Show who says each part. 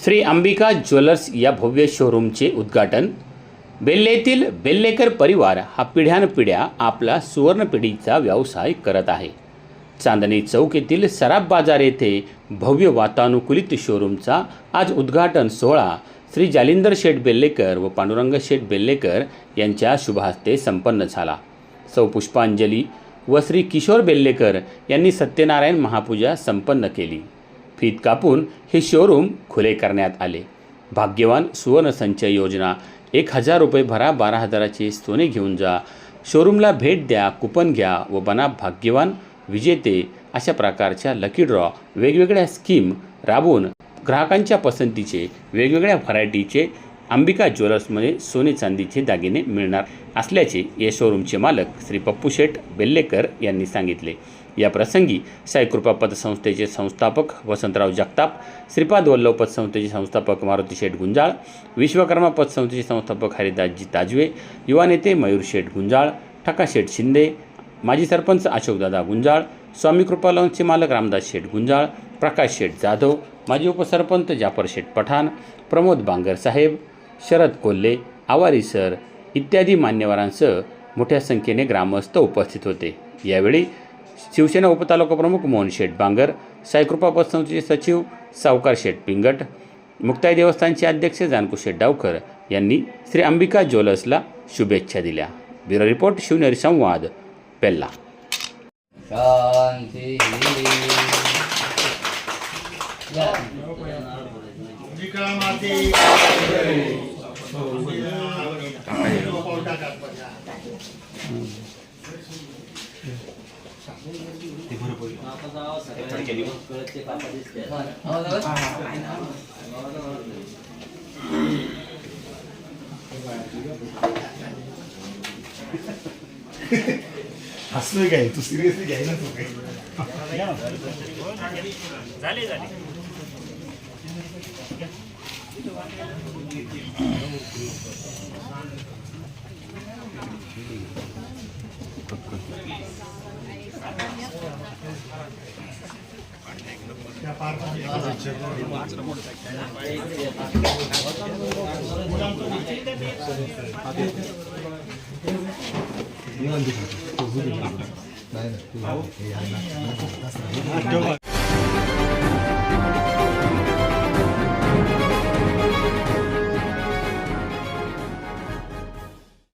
Speaker 1: Shri Ambika jewellers या भव्य शोरूमचे उद्घाटन। बेल्ले येथील बेल्लेकर परिवार हा पिढ्यानपिढ्या आपला सुवर्ण पिढीचा व्यवसाय करत आहे। चांदणी चौक येथील सराफ बाजार येथे भव्य वातानुकूलित शोरूमचा आज उद्घाटन सोहळा श्री जालिंदर शेठ बेल्लेकर व पांडुरंग शेठ बेल्लेकर यांच्या शुभ हस्ते संपन्न झाला। सौ पुष्पांजली व श्री किशोर बेल्लेकर यांनी सत्यनारायण महापूजा संपन्न केली। फीत कापून हे शोरूम खुले करण्यात आले। भाग्यवान सुवर्ण संचय योजना 1000 रुपये भरा 12,000चे सोने घेऊन जा, शोरूमला भेट द्या, कुपन घ्या व बना भाग्यवान विजेते अशा प्रकारच्या लकी ड्रॉ वेगवेगळ्या स्कीम राबवून ग्राहकांच्या पसंतीचे वेगवेगळ्या व्हरायटीचे अंबिका ज्वेलर्समध्ये सोने चांदीचे दागिने मिळणार असल्याचे या शोरूमचे मालक श्री पप्पू शेठ बेल्लेकर यांनी सांगितले। या प्रसंगी साईकृपा पतसंस्थेचे संस्थापक वसंतराव जगताप, श्रीपाद वल्लभ पतसंस्थेचे संस्थापक मारुती शेठ गुंजाळ, विश्वकर्मा पतसंस्थेचे संस्थापक हरिदासजी ताजवे, युवा नेते मयूर शेठ गुंजाळ, ठका शेठ शिंदे, माजी सरपंच अशोकदादा गुंजाळ, स्वामी कृपा लॉन्सचे मालक रामदास शेठ गुंजाळ, प्रकाश शेठ जाधव, माजी उपसरपंच जाफर शेठ पठाण, प्रमोद बांगर साहेब, शरद कोल्हे, आवारी सर इत्यादी मान्यवरांसह मोठ्या संख्येने ग्रामस्थ उपस्थित होते। यावेळी शिवसेना उपतालुका प्रमुख मोहन शेठ बांगर, साईकृपा पतसंस्थेचे सचिव सावकार शेठ पिंगट, मुक्ताई देवस्थानचे अध्यक्ष जानकू शेठ डावकर यांनी श्री अंबिका ज्वेलर्सला शुभेच्छा दिल्या। ब्युरो रिपोर्ट शिवनेरी संवाद पेल्ला।
Speaker 2: शांती
Speaker 3: हसलोय काय तू सिरियसली घ्यायला तू काय
Speaker 1: झाले
Speaker 3: नाही